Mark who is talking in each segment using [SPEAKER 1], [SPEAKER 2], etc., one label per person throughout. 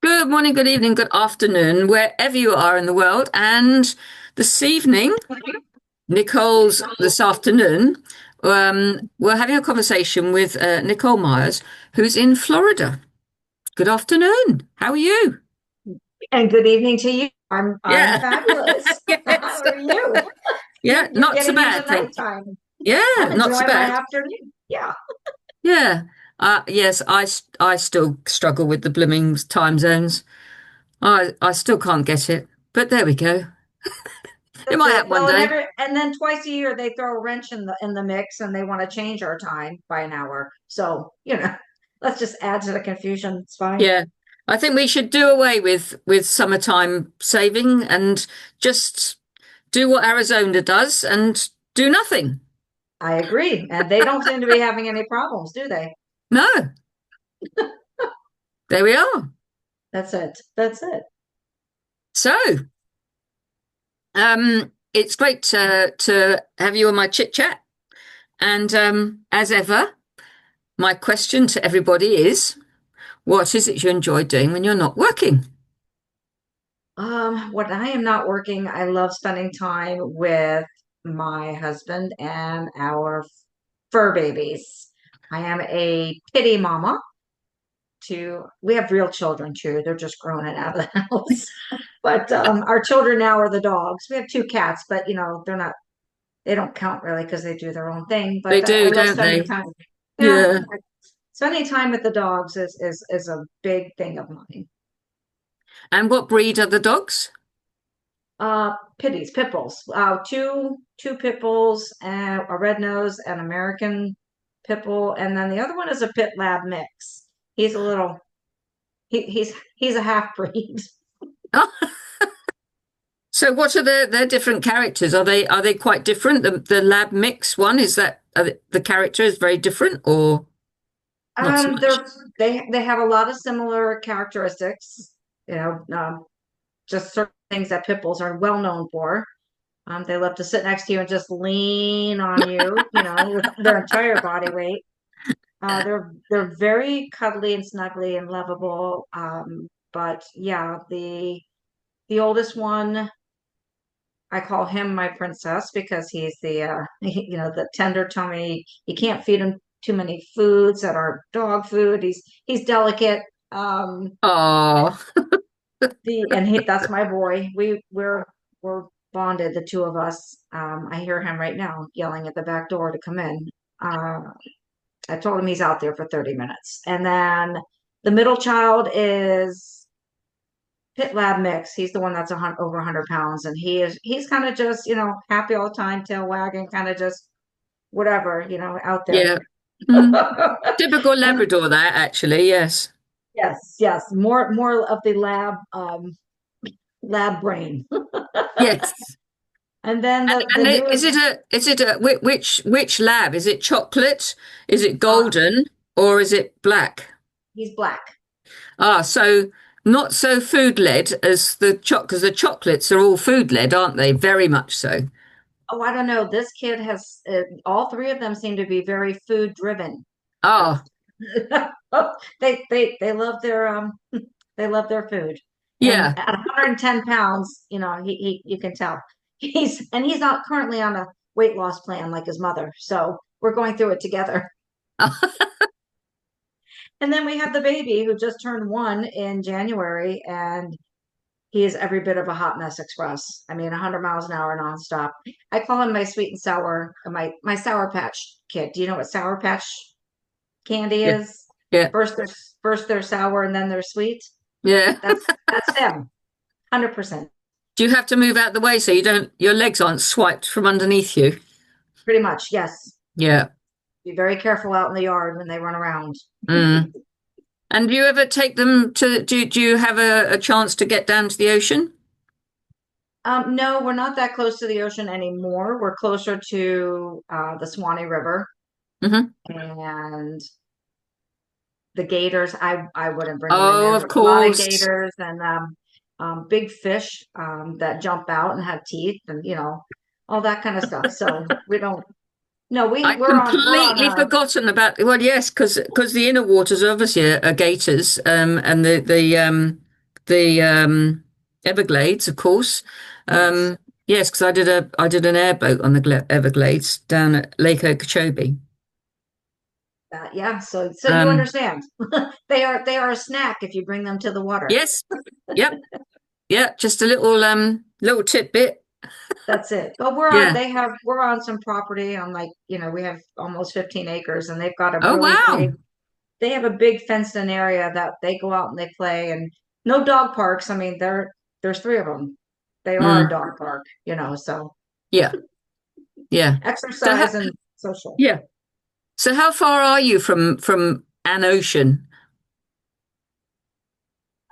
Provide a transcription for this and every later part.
[SPEAKER 1] Good morning, good evening, good afternoon, wherever you are in the world. And this evening, Nicole's this afternoon, we're having a conversation with Nicole Myers, who's in Florida. Good afternoon. How are you?
[SPEAKER 2] And good evening to you. I'm
[SPEAKER 1] Yeah.
[SPEAKER 2] fabulous.
[SPEAKER 1] Yes.
[SPEAKER 2] How are you?
[SPEAKER 1] Yeah,
[SPEAKER 2] You're
[SPEAKER 1] not so
[SPEAKER 2] getting into
[SPEAKER 1] bad, thank you.
[SPEAKER 2] nighttime.
[SPEAKER 1] Yeah,
[SPEAKER 2] I'm
[SPEAKER 1] not so
[SPEAKER 2] enjoying my
[SPEAKER 1] bad.
[SPEAKER 2] afternoon. Yeah.
[SPEAKER 1] Yeah. Yes, I still struggle with the blooming time zones. I still can't get it, but there we go. It
[SPEAKER 2] That's
[SPEAKER 1] might
[SPEAKER 2] it.
[SPEAKER 1] happen one
[SPEAKER 2] Well,
[SPEAKER 1] day.
[SPEAKER 2] and then twice a year they throw a wrench in the mix and they want to change our time by an hour. So, let's just add to the confusion. It's fine.
[SPEAKER 1] Yeah. I think we should do away with summertime saving and just do what Arizona does and do nothing.
[SPEAKER 2] I agree. And they don't seem to be having any problems, do they?
[SPEAKER 1] No, there we are.
[SPEAKER 2] That's it. That's it.
[SPEAKER 1] So, it's great to have you on my chit chat. And as ever, my question to everybody is, what is it you enjoy doing when you're not working?
[SPEAKER 2] When I am not working, I love spending time with my husband and our fur babies. I am a pity mama we have real children too. They're just grown and out of the house. But our children now are the dogs. We have two cats, but they don't count really because they do their own thing.
[SPEAKER 1] They
[SPEAKER 2] But I
[SPEAKER 1] do,
[SPEAKER 2] love
[SPEAKER 1] don't
[SPEAKER 2] spending
[SPEAKER 1] they?
[SPEAKER 2] time. Yeah,
[SPEAKER 1] Yeah.
[SPEAKER 2] spending time with the dogs is a big thing of mine.
[SPEAKER 1] And what breed are the dogs?
[SPEAKER 2] Pit bulls. Two pit bulls, and a red nose, an American pit bull, and then the other one is a pit lab mix. He's a little he's a half breed.
[SPEAKER 1] So what are their different characters? Are they quite different? The lab mix one, is that the character is very different or not so much?
[SPEAKER 2] They have a lot of similar characteristics, you know, just certain things that pit bulls are well known for. They love to sit next to you and just lean on you, with their entire body weight. They're very cuddly and snuggly and lovable. But yeah, the oldest one, I call him my princess because he's the tender tummy. You can't feed him too many foods that are dog food. He's delicate.
[SPEAKER 1] Oh,
[SPEAKER 2] That's my boy. We're bonded, the two of us. I hear him right now yelling at the back door to come in. Uh, I told him he's out there for 30 minutes. And then the middle child is pit lab mix. He's the one that's over 100 pounds, and he's kind of just happy all the time, tail wagging, kind of just whatever out there.
[SPEAKER 1] yeah. Mm. Typical
[SPEAKER 2] And
[SPEAKER 1] Labrador, that actually, yes.
[SPEAKER 2] yes, yes, more of the lab brain.
[SPEAKER 1] Yes.
[SPEAKER 2] And then the
[SPEAKER 1] And
[SPEAKER 2] newest,
[SPEAKER 1] which lab? Is it chocolate? Is it
[SPEAKER 2] uh,
[SPEAKER 1] golden? Or is it black?
[SPEAKER 2] he's black.
[SPEAKER 1] Ah, so not so food led as because the chocolates are all food led, aren't they? Very much so.
[SPEAKER 2] Oh, I don't know. This kid has all three of them seem to be very food driven.
[SPEAKER 1] Ah,
[SPEAKER 2] They love their they love their food. And
[SPEAKER 1] yeah.
[SPEAKER 2] at 110 pounds, you can tell he's not currently on a weight loss plan like his mother. So we're going through it together. And then we have the baby who just turned 1 in January, and he is every bit of a hot mess express. I mean, 100 miles an hour nonstop. I call him my sweet and sour, my Sour Patch kid. Do you know what Sour Patch candy
[SPEAKER 1] Yeah.
[SPEAKER 2] is?
[SPEAKER 1] Yeah.
[SPEAKER 2] First they're sour and then they're sweet.
[SPEAKER 1] Yeah.
[SPEAKER 2] That's him, 100%.
[SPEAKER 1] Do you have to move out the way so your legs aren't swiped from underneath you?
[SPEAKER 2] Pretty much, yes.
[SPEAKER 1] Yeah.
[SPEAKER 2] Be very careful out in the yard when they run around.
[SPEAKER 1] Mm. And do you ever take them do you have a chance to get down to the ocean?
[SPEAKER 2] No, we're not that close to the ocean anymore. We're closer to the Swanee River
[SPEAKER 1] Hmm.
[SPEAKER 2] and the gators. I wouldn't bring them in
[SPEAKER 1] Oh,
[SPEAKER 2] there.
[SPEAKER 1] of
[SPEAKER 2] There's a lot of
[SPEAKER 1] course.
[SPEAKER 2] gators and big fish that jump out and have teeth and all that kind of stuff. So we don't. No,
[SPEAKER 1] I
[SPEAKER 2] we're on
[SPEAKER 1] completely
[SPEAKER 2] a
[SPEAKER 1] forgotten about. Well, yes, because the inner waters obviously are gators, and the Everglades, of course.
[SPEAKER 2] yes.
[SPEAKER 1] Yes, because I did an airboat on the Everglades down at Lake Okeechobee.
[SPEAKER 2] Yeah, so you
[SPEAKER 1] Um,
[SPEAKER 2] understand. They are a snack if you bring them to the water.
[SPEAKER 1] yes, yep, yeah, just a little tidbit.
[SPEAKER 2] That's it. But
[SPEAKER 1] Yeah.
[SPEAKER 2] we're on some property on like, we have almost 15 acres and they've got a
[SPEAKER 1] Oh
[SPEAKER 2] really big,
[SPEAKER 1] wow.
[SPEAKER 2] they have a big fenced in area that they go out and they play and no dog parks. I mean, there's three of them. They are a
[SPEAKER 1] Mm,
[SPEAKER 2] dog park, so
[SPEAKER 1] yeah, yeah. So
[SPEAKER 2] exercise and social.
[SPEAKER 1] yeah. So how far are you from an ocean?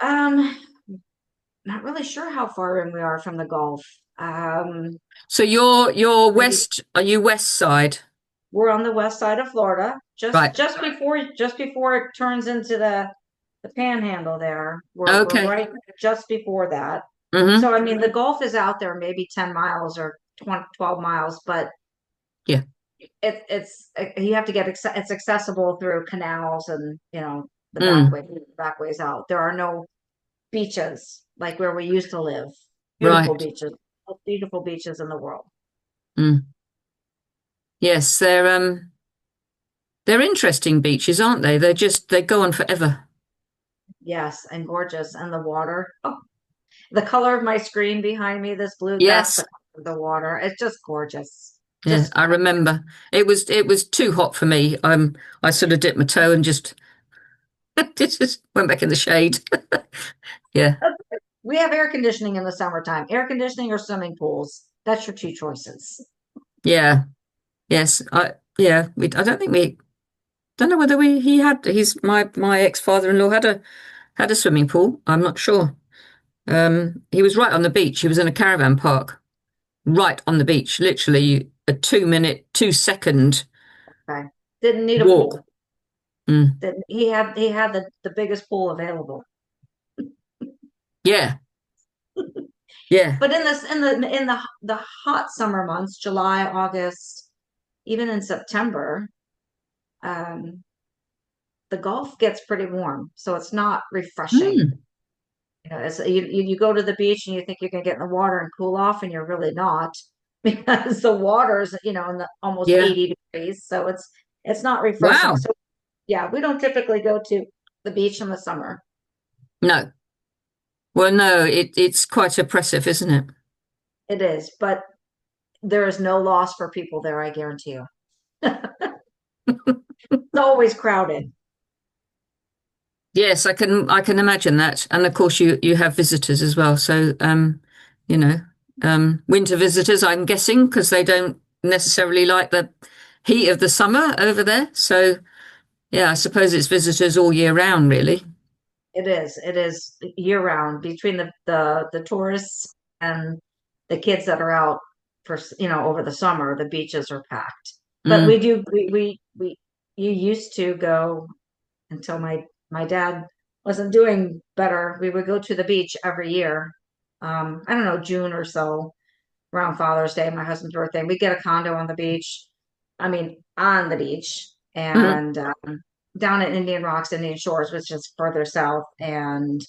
[SPEAKER 2] Um, Not really sure how far in we are from the Gulf.
[SPEAKER 1] So you're
[SPEAKER 2] Maybe
[SPEAKER 1] west. Are you west side?
[SPEAKER 2] we're on the west side of Florida,
[SPEAKER 1] Right.
[SPEAKER 2] just before it turns into the Panhandle. There, we're
[SPEAKER 1] Okay.
[SPEAKER 2] right just before that.
[SPEAKER 1] Mm-hmm.
[SPEAKER 2] So I mean, the Gulf is out there, maybe 10 miles or 20, 12 miles, but
[SPEAKER 1] Yeah.
[SPEAKER 2] it's you have to get it's accessible through canals and the
[SPEAKER 1] Mm.
[SPEAKER 2] back ways out. There are no beaches like where we used to live. Beautiful
[SPEAKER 1] Right.
[SPEAKER 2] beaches, most beautiful beaches in the world.
[SPEAKER 1] Mm. Yes, they're interesting beaches, aren't they? They go on forever.
[SPEAKER 2] Yes, and gorgeous. And the water. Oh, the color of my screen behind me, this blue, that's the
[SPEAKER 1] Yes.
[SPEAKER 2] color of the water. It's just gorgeous.
[SPEAKER 1] Yeah,
[SPEAKER 2] Just
[SPEAKER 1] I
[SPEAKER 2] gorgeous.
[SPEAKER 1] remember. It was too hot for me. I sort of dipped my toe and just just went back in the shade. Yeah.
[SPEAKER 2] We have air conditioning in the summertime. Air conditioning or swimming pools. That's your two choices.
[SPEAKER 1] Yeah. Yes. I don't think we don't know whether we he had he's my ex-father-in-law had a swimming pool. I'm not sure. He was right on the beach. He was in a caravan park, right on the beach, literally a 2 minute, 2 second
[SPEAKER 2] Okay. Didn't need a
[SPEAKER 1] walk.
[SPEAKER 2] pool.
[SPEAKER 1] Mm.
[SPEAKER 2] He had the biggest pool available.
[SPEAKER 1] Yeah, yeah.
[SPEAKER 2] But in the hot summer months, July, August, even in September, um, the Gulf gets pretty warm, so it's not refreshing.
[SPEAKER 1] Mm.
[SPEAKER 2] You go to the beach and you think you're gonna get in the water and cool off, and you're really not because the water's in the almost
[SPEAKER 1] Yeah.
[SPEAKER 2] 80 degrees, so it's not refreshing.
[SPEAKER 1] Wow.
[SPEAKER 2] So yeah, we don't typically go to the beach in the summer.
[SPEAKER 1] No. Well, no, it's quite oppressive, isn't it?
[SPEAKER 2] It is, but there is no loss for people there, I guarantee you. It's always crowded.
[SPEAKER 1] Yes, I can imagine that. And of course you have visitors as well. So you know, winter visitors, I'm guessing, because they don't necessarily like the heat of the summer over there. So yeah, I suppose it's visitors all year round, really.
[SPEAKER 2] It is. It is year round between the tourists and the kids that are out for over the summer. The beaches are packed. But we
[SPEAKER 1] Mm,
[SPEAKER 2] do we you used to go until my dad wasn't doing better. We would go to the beach every year. I don't know, June or so, around Father's Day, my husband's birthday. We get a condo on the beach. I mean, on the beach,
[SPEAKER 1] mm,
[SPEAKER 2] and down at Indian Rocks, Indian Shores, which is further south, and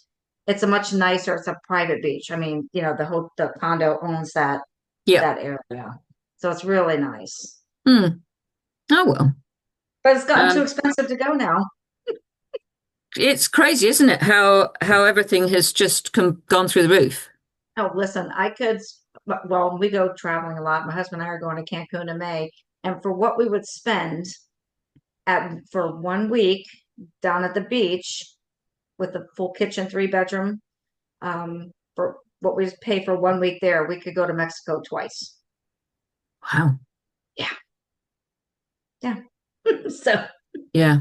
[SPEAKER 2] it's a much nicer. It's a private beach. I mean, the condo owns
[SPEAKER 1] yeah.
[SPEAKER 2] that area, so it's really nice.
[SPEAKER 1] Mm. Oh well.
[SPEAKER 2] But it's gotten too
[SPEAKER 1] Um,
[SPEAKER 2] expensive to go now.
[SPEAKER 1] it's crazy, isn't it? How everything has just gone through the roof.
[SPEAKER 2] Oh, listen, I could. Well, we go traveling a lot. My husband and I are going to Cancun in May, and for what we would spend for 1 week down at the beach with a full kitchen, 3 bedroom. For what we pay for 1 week there, we could go to Mexico twice.
[SPEAKER 1] Wow.
[SPEAKER 2] Yeah, yeah. So
[SPEAKER 1] Yeah.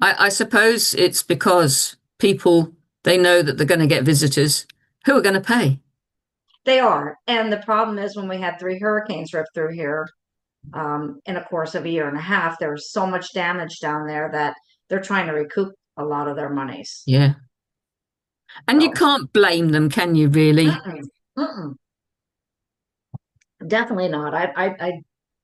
[SPEAKER 1] I suppose it's because people they know that they're going to get visitors who are going to pay.
[SPEAKER 2] they are. And the problem is when we had 3 hurricanes rip through here in a course of a year and a half, there was so much damage down there that they're trying to recoup a lot of their monies.
[SPEAKER 1] Yeah. And you
[SPEAKER 2] So,
[SPEAKER 1] can't blame them, can you, really?
[SPEAKER 2] mm-mm, mm-mm, definitely not.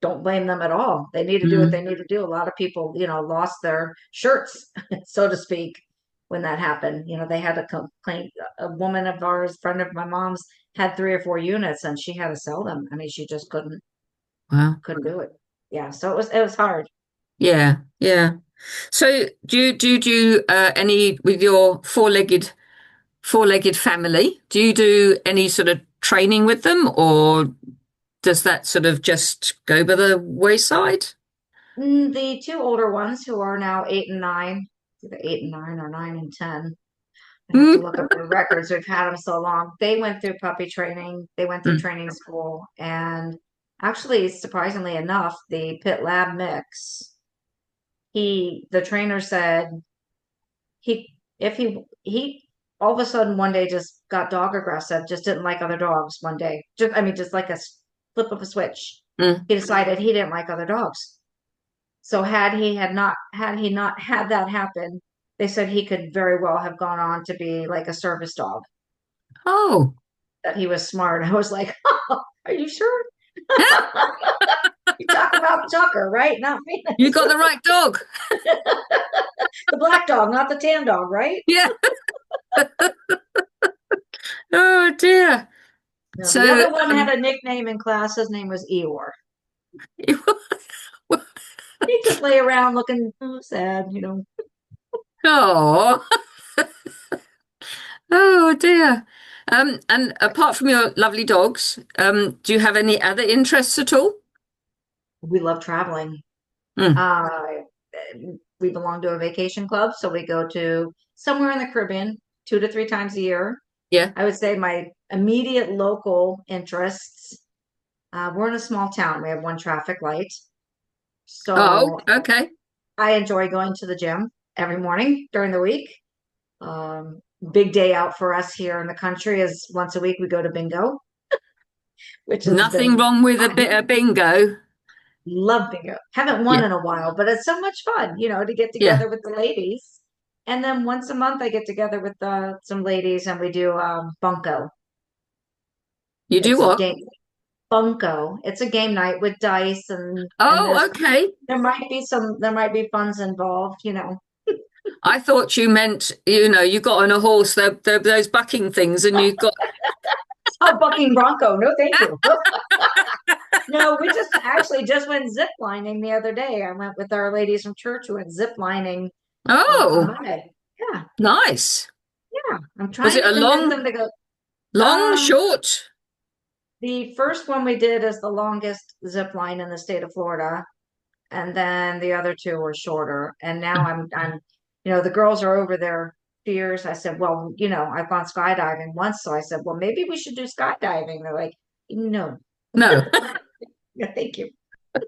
[SPEAKER 2] don't blame them at all. They need to do what
[SPEAKER 1] Mm.
[SPEAKER 2] they need to do. A lot of people, lost their shirts, so to speak, when that happened. They had a complaint. A woman of ours, friend of my mom's, had 3 or 4 units, and she had to sell them. I mean, she just
[SPEAKER 1] Wow.
[SPEAKER 2] couldn't do it. Yeah, so it was hard.
[SPEAKER 1] Yeah. Yeah. So do you any with your four-legged family? Do you do any sort of training with them, or does that sort of just go by the wayside?
[SPEAKER 2] The two older ones who are now 8 and 9, either 8 and 9 or 9 and 10. I have to
[SPEAKER 1] Mm.
[SPEAKER 2] look up the records. We've had them so long. They went through puppy training. They went through
[SPEAKER 1] Mm.
[SPEAKER 2] training school, and actually, surprisingly enough, the pit lab mix. The trainer said he, if he all of a sudden one day just got dog aggressive, just didn't like other dogs one day. Just like a flip of a switch.
[SPEAKER 1] Mm.
[SPEAKER 2] He decided he didn't like other dogs. So had he not had that happen, they said he could very well have gone on to be like a service dog.
[SPEAKER 1] Oh,
[SPEAKER 2] That he was smart. I was like, oh, are you sure? You talk about Tucker, right? Not
[SPEAKER 1] you
[SPEAKER 2] Phoenix.
[SPEAKER 1] got the right dog.
[SPEAKER 2] The black dog, not the tan dog, right?
[SPEAKER 1] Yeah. Oh dear.
[SPEAKER 2] No, the
[SPEAKER 1] So,
[SPEAKER 2] other one had a nickname in class. His name was Eeyore. He'd just lay around looking sad.
[SPEAKER 1] oh, oh dear. And apart from your lovely dogs, do you have any other interests at all?
[SPEAKER 2] We love traveling.
[SPEAKER 1] Mm.
[SPEAKER 2] Uh, we belong to a vacation club, so we go to somewhere in the Caribbean 2 to 3 times a year.
[SPEAKER 1] Yeah.
[SPEAKER 2] I would say my immediate local interests. We're in a small town. We have one traffic light.
[SPEAKER 1] Oh,
[SPEAKER 2] So
[SPEAKER 1] okay.
[SPEAKER 2] I enjoy going to the gym every morning during the week. Big day out for us here in the country is once a week we go to bingo, which has
[SPEAKER 1] Nothing
[SPEAKER 2] been
[SPEAKER 1] wrong with a bit
[SPEAKER 2] fun.
[SPEAKER 1] of bingo.
[SPEAKER 2] Love bingo. Haven't won
[SPEAKER 1] Yeah.
[SPEAKER 2] in a while, but it's so much fun, to get
[SPEAKER 1] Yeah.
[SPEAKER 2] together with the ladies. And then once a month I get together with some ladies and we do bunco.
[SPEAKER 1] You do
[SPEAKER 2] It's a
[SPEAKER 1] what?
[SPEAKER 2] game bunco. It's a game night with dice and
[SPEAKER 1] Oh,
[SPEAKER 2] there's
[SPEAKER 1] okay.
[SPEAKER 2] there might be funds involved.
[SPEAKER 1] I thought you meant, you got on a horse, those bucking things, and you got.
[SPEAKER 2] Oh, bucking bronco. No, thank you. No, we just went zip lining the other day. I went with our ladies from church who went zip lining on
[SPEAKER 1] Oh,
[SPEAKER 2] Monday. Yeah,
[SPEAKER 1] nice.
[SPEAKER 2] yeah. I'm
[SPEAKER 1] Was
[SPEAKER 2] trying
[SPEAKER 1] it
[SPEAKER 2] to
[SPEAKER 1] a
[SPEAKER 2] convince
[SPEAKER 1] long,
[SPEAKER 2] them to go.
[SPEAKER 1] long,
[SPEAKER 2] Um,
[SPEAKER 1] short?
[SPEAKER 2] the first one we did is the longest zip line in the state of Florida, and then the other two were shorter. And now the girls are over their fears. I said, well, I've gone skydiving once, so I said, well, maybe we should do skydiving. They're like, no,
[SPEAKER 1] No.
[SPEAKER 2] no, thank you. I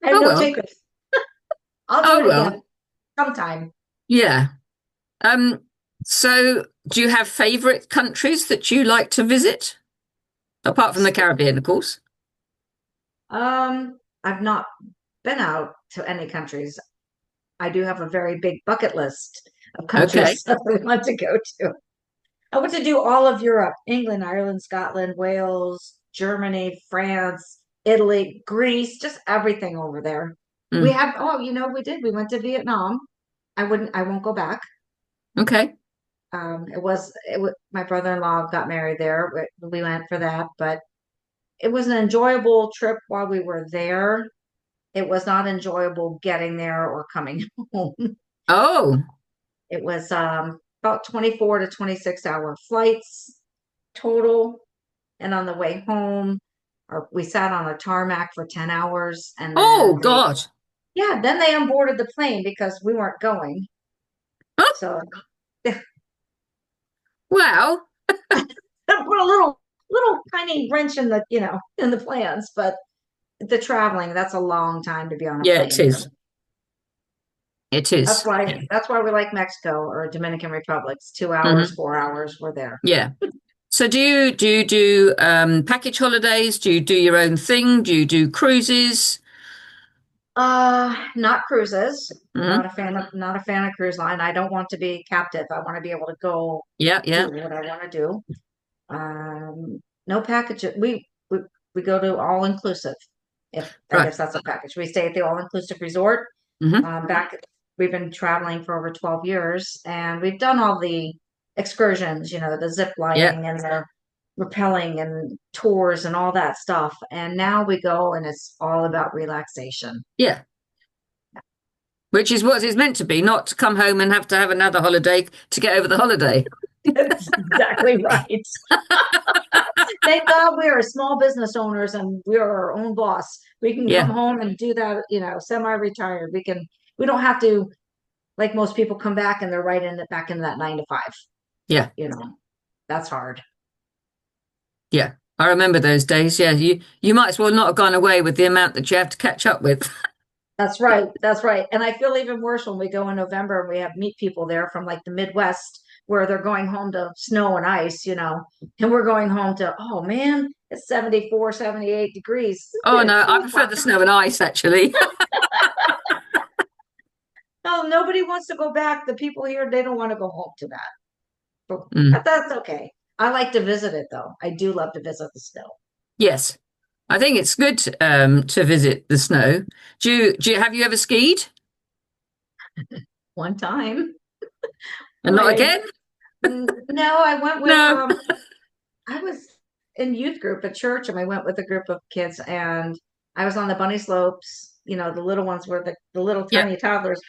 [SPEAKER 2] have
[SPEAKER 1] Oh
[SPEAKER 2] no
[SPEAKER 1] well.
[SPEAKER 2] takers. I'll do
[SPEAKER 1] Oh
[SPEAKER 2] it
[SPEAKER 1] well.
[SPEAKER 2] again sometime.
[SPEAKER 1] Yeah. Um, so do you have favorite countries that you like to visit? Apart from the Caribbean, of course.
[SPEAKER 2] I've not been out to any countries. I do have a very big bucket list of
[SPEAKER 1] Okay.
[SPEAKER 2] countries that I want to go to. I want to do all of Europe, England, Ireland, Scotland, Wales, Germany, France, Italy, Greece, just everything over there. We
[SPEAKER 1] Mm.
[SPEAKER 2] have, oh, we did. We went to Vietnam. I won't go back.
[SPEAKER 1] Okay.
[SPEAKER 2] My brother-in-law got married there. We went for that, but it was an enjoyable trip while we were there. It was not enjoyable getting there or coming home.
[SPEAKER 1] Oh.
[SPEAKER 2] It was about 24 to 26-hour flights total. And on the way home, we sat on a tarmac for 10 hours. And
[SPEAKER 1] Oh
[SPEAKER 2] then
[SPEAKER 1] God.
[SPEAKER 2] then they unboarded the plane because we weren't going.
[SPEAKER 1] Oh,
[SPEAKER 2] So
[SPEAKER 1] well,
[SPEAKER 2] put a little tiny wrench in the plans. But the traveling, that's a long time to be on a
[SPEAKER 1] yeah, it
[SPEAKER 2] plane.
[SPEAKER 1] is. It
[SPEAKER 2] That's
[SPEAKER 1] is.
[SPEAKER 2] why that's why we like Mexico or Dominican Republic. It's 2 hours,
[SPEAKER 1] Hmm.
[SPEAKER 2] 4 hours, we're there.
[SPEAKER 1] Yeah. So do you do package holidays? Do you do your own thing? Do you do cruises?
[SPEAKER 2] Not cruises.
[SPEAKER 1] Hmm.
[SPEAKER 2] Not a fan of cruise line. I don't want to be captive. I want to be able to go
[SPEAKER 1] Yeah,
[SPEAKER 2] do
[SPEAKER 1] yeah.
[SPEAKER 2] what I want to do. No package. We go to all inclusive. if I
[SPEAKER 1] Right.
[SPEAKER 2] guess that's a package. We stay at the all-inclusive resort.
[SPEAKER 1] Hmm.
[SPEAKER 2] Back we've been traveling for over 12 years, and we've done all the excursions, the zip
[SPEAKER 1] Yeah.
[SPEAKER 2] lining and the rappelling and tours and all that stuff. And now we go and it's all about relaxation.
[SPEAKER 1] Yeah. Which is what it's meant to be, not to come home and have to have another holiday to get over the holiday.
[SPEAKER 2] That's exactly right. Thank God we are small business owners and we are our own boss. We can come
[SPEAKER 1] Yeah.
[SPEAKER 2] home and do that, semi-retired. We don't have to, like most people, come back and they're right in it back in that 9 to 5.
[SPEAKER 1] Yeah.
[SPEAKER 2] You know, that's hard.
[SPEAKER 1] Yeah. I remember those days. Yeah. You might as well not have gone away with the amount that you have to catch up with.
[SPEAKER 2] That's right. That's right. And I feel even worse when we go in November and we have meet people there from like the Midwest where they're going home to snow and ice, and we're going home to, oh man, it's 74, 78 degrees.
[SPEAKER 1] Oh no,
[SPEAKER 2] It's
[SPEAKER 1] I
[SPEAKER 2] so
[SPEAKER 1] prefer
[SPEAKER 2] hot.
[SPEAKER 1] the snow and ice actually.
[SPEAKER 2] No, nobody wants to go back. The people here, they don't want to go home to that.
[SPEAKER 1] Mm.
[SPEAKER 2] But that's okay. I like to visit it though. I do love to visit the snow.
[SPEAKER 1] Yes. I think it's good to visit the snow. Have you ever skied?
[SPEAKER 2] One time,
[SPEAKER 1] And not
[SPEAKER 2] I
[SPEAKER 1] again?
[SPEAKER 2] no, I went with
[SPEAKER 1] No.
[SPEAKER 2] I was in youth group at church and I went with a group of kids and I was on the bunny slopes, the little ones were the little
[SPEAKER 1] Yeah.
[SPEAKER 2] tiny toddlers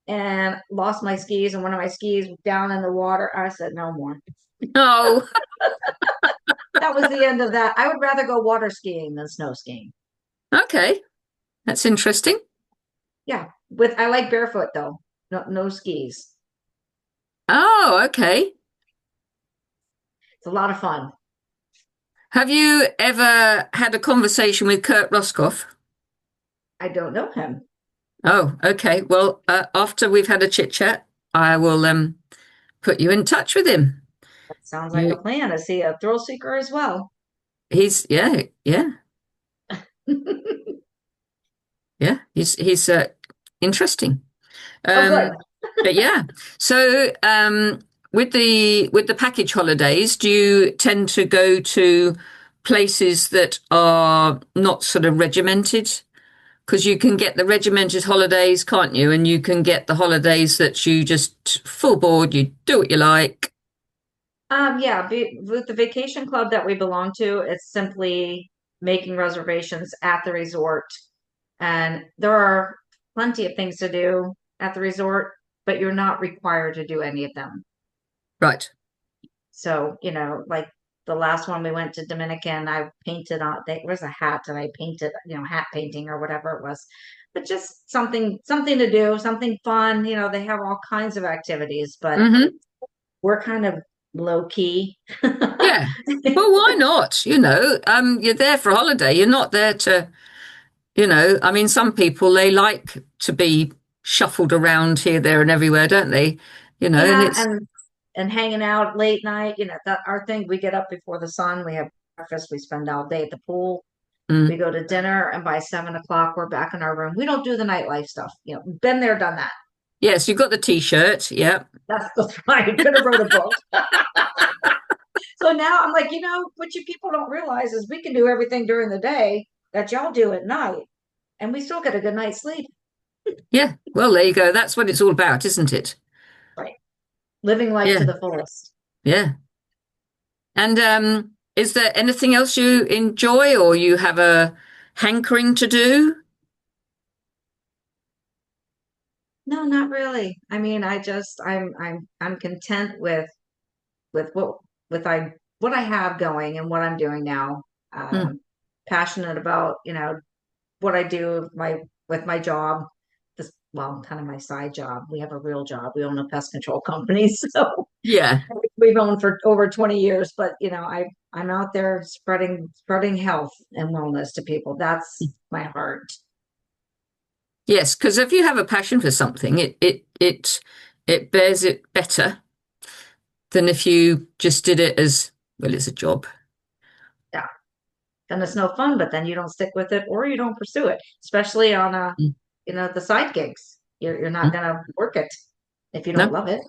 [SPEAKER 2] and lost my skis and one of my skis was down in the water. I said, no more.
[SPEAKER 1] Oh,
[SPEAKER 2] That was the end of that. I would rather go water skiing than snow skiing.
[SPEAKER 1] okay. That's interesting.
[SPEAKER 2] Yeah. I like barefoot though. No, no skis.
[SPEAKER 1] Oh, okay.
[SPEAKER 2] It's a lot of fun.
[SPEAKER 1] Have you ever had a conversation with Kurt Roscoff?
[SPEAKER 2] I don't know him.
[SPEAKER 1] Oh, okay. Well, after we've had a chit chat, I will put you in touch with him.
[SPEAKER 2] That sounds like a
[SPEAKER 1] You,
[SPEAKER 2] plan. Is he a thrill seeker as well?
[SPEAKER 1] yeah, yeah, yeah. He's interesting.
[SPEAKER 2] Oh, good.
[SPEAKER 1] But yeah. So with the package holidays, do you tend to go to places that are not sort of regimented? Because you can get the regimented holidays, can't you? And you can get the holidays that you just full board, you do what you like.
[SPEAKER 2] Yeah, with the vacation club that we belong to, it's simply making reservations at the resort. And there are plenty of things to do at the resort, but you're not required to do any of them.
[SPEAKER 1] Right.
[SPEAKER 2] So, like the last one we went to Dominican, I painted on there was a hat and I painted, hat painting or whatever it was. But just something to do, something fun. They have all kinds of activities, but
[SPEAKER 1] Hmm.
[SPEAKER 2] we're kind of low key.
[SPEAKER 1] Yeah. Well, why not? You're there for a holiday. You're not there to, I mean, some people, they like to be shuffled around here, there, and everywhere, don't they? And
[SPEAKER 2] Yeah,
[SPEAKER 1] it's,
[SPEAKER 2] and hanging out late night, that our thing, we get up before the sun, we have breakfast, we spend all day at the pool, we
[SPEAKER 1] mm,
[SPEAKER 2] go to dinner, and by 7 o'clock we're back in our room. We don't do the nightlife stuff. Been there, done that.
[SPEAKER 1] yes, you've got the T-shirt. Yeah.
[SPEAKER 2] That's right. Could have wrote a book. So now I'm like, what you people don't realize is we can do everything during the day that y'all do at night, and we still get a good night's sleep.
[SPEAKER 1] Yeah. Well, there you go. That's what it's all about, isn't it?
[SPEAKER 2] Right. Living life
[SPEAKER 1] Yeah.
[SPEAKER 2] to the fullest.
[SPEAKER 1] Yeah. And is there anything else you enjoy or you have a hankering to do?
[SPEAKER 2] No, not really. I mean, I'm content with what I have going and what I'm doing now.
[SPEAKER 1] Mm,
[SPEAKER 2] Passionate about, what I do with my job. Well, kind of my side job. We have a real job. We own a pest control company, so
[SPEAKER 1] yeah.
[SPEAKER 2] we've owned for over 20 years. But I'm out there spreading health and wellness to people. That's my heart.
[SPEAKER 1] Yes, because if you have a passion for something, it bears it better than if you just did it as, well, it's a job.
[SPEAKER 2] Yeah. Then it's no fun, but then you don't stick with it or you don't pursue it, especially on
[SPEAKER 1] Mm,
[SPEAKER 2] the side gigs. You're not
[SPEAKER 1] mm.
[SPEAKER 2] gonna work it if you don't
[SPEAKER 1] No.
[SPEAKER 2] love it.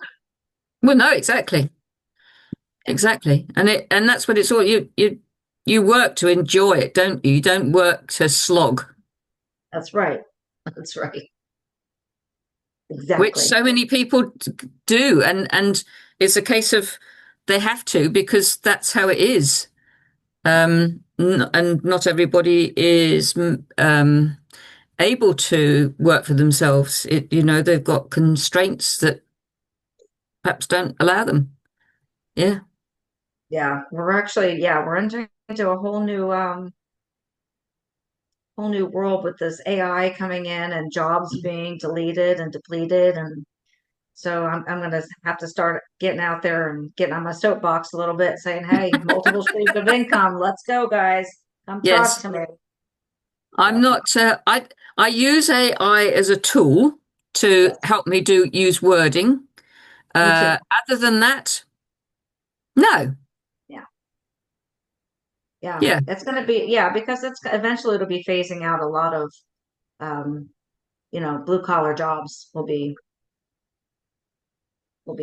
[SPEAKER 1] Well, no, exactly. Exactly. And that's what it's all you work to enjoy it, don't you? You don't work to slog.
[SPEAKER 2] That's right. That's right.
[SPEAKER 1] which
[SPEAKER 2] Exactly.
[SPEAKER 1] so many people do, and it's a case of they have to because that's how it is. And not everybody is able to work for themselves. They've got constraints that perhaps don't allow them. Yeah.
[SPEAKER 2] Yeah, we're entering into a whole new world with this AI coming in and jobs being deleted and depleted. And so I'm going to have to start getting out there and getting on my soapbox a little bit, saying, hey, multiple streams of income. Let's go, guys. Come talk
[SPEAKER 1] Yes.
[SPEAKER 2] to me.
[SPEAKER 1] I'm
[SPEAKER 2] So,
[SPEAKER 1] not. I use AI as a tool to
[SPEAKER 2] yes,
[SPEAKER 1] help me do use wording.
[SPEAKER 2] me too.
[SPEAKER 1] Other than that, no.
[SPEAKER 2] Yeah. Yeah.
[SPEAKER 1] Yeah.
[SPEAKER 2] It's going to be, yeah, because it's eventually it'll be phasing out a lot of, um, blue collar jobs will be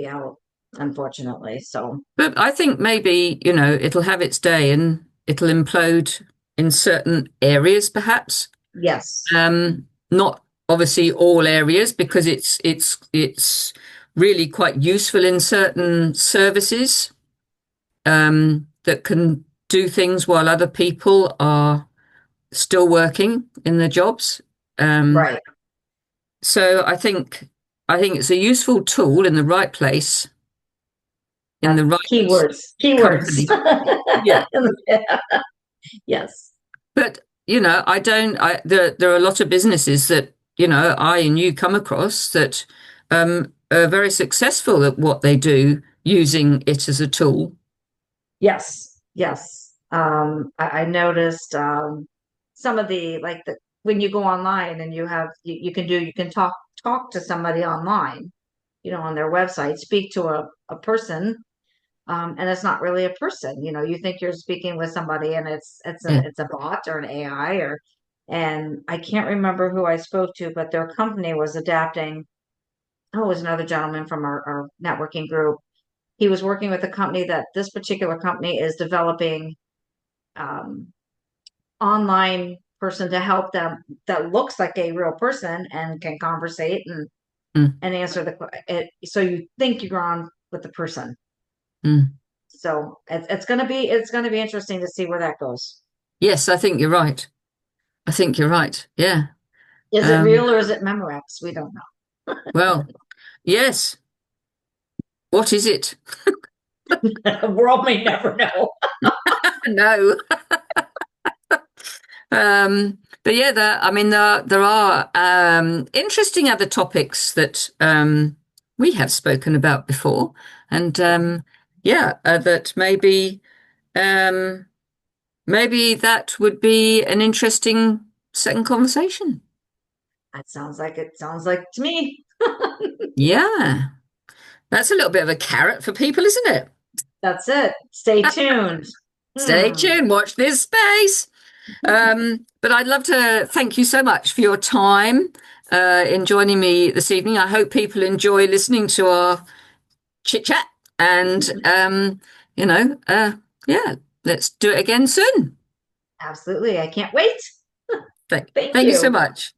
[SPEAKER 2] out, unfortunately. So,
[SPEAKER 1] But I think maybe, it'll have its day and it'll implode in certain areas, perhaps.
[SPEAKER 2] yes,
[SPEAKER 1] Not obviously all areas because it's really quite useful in certain services that can do things while other people are still working in their jobs. Um,
[SPEAKER 2] right.
[SPEAKER 1] so I think it's a useful tool in the right place in the right
[SPEAKER 2] Keywords, keywords.
[SPEAKER 1] company. Yeah.
[SPEAKER 2] Yes.
[SPEAKER 1] But I don't. There are a lot of businesses that I and you come across that are very successful at what they do using it as a tool.
[SPEAKER 2] Yes. Yes. I noticed some of when you go online and you can talk to somebody online, on their website, speak to a person, and it's not really a person. You think you're speaking with somebody, and
[SPEAKER 1] Yeah.
[SPEAKER 2] it's a bot or an AI and I can't remember who I spoke to, but their company was adapting. Oh, it was another gentleman from our networking group. He was working with a company that this particular company is developing um, online person to help them that looks like a real person and can conversate
[SPEAKER 1] Mm,
[SPEAKER 2] and answer so you think you're on with the person.
[SPEAKER 1] mm.
[SPEAKER 2] So it's gonna be interesting to see where that goes.
[SPEAKER 1] Yes, I think you're right. I think you're right. Yeah.
[SPEAKER 2] Is it
[SPEAKER 1] Um,
[SPEAKER 2] real or is it Memorex? We don't
[SPEAKER 1] well, yes. What is it?
[SPEAKER 2] know. The world may never know.
[SPEAKER 1] No. But yeah, I mean, there are interesting other topics that we have spoken about before, and yeah, that um, maybe that would be an interesting second conversation.
[SPEAKER 2] It sounds like to me.
[SPEAKER 1] Yeah, that's a little bit of a carrot for people, isn't it?
[SPEAKER 2] That's it. Stay tuned.
[SPEAKER 1] Stay
[SPEAKER 2] Hmm.
[SPEAKER 1] tuned, watch this space. But I'd love to thank you so much for your time in joining me this evening. I hope people enjoy listening to our chit chat and, yeah, let's do it again soon.
[SPEAKER 2] Absolutely. I can't wait.
[SPEAKER 1] Thank,
[SPEAKER 2] Thank
[SPEAKER 1] thank you so
[SPEAKER 2] you.
[SPEAKER 1] much.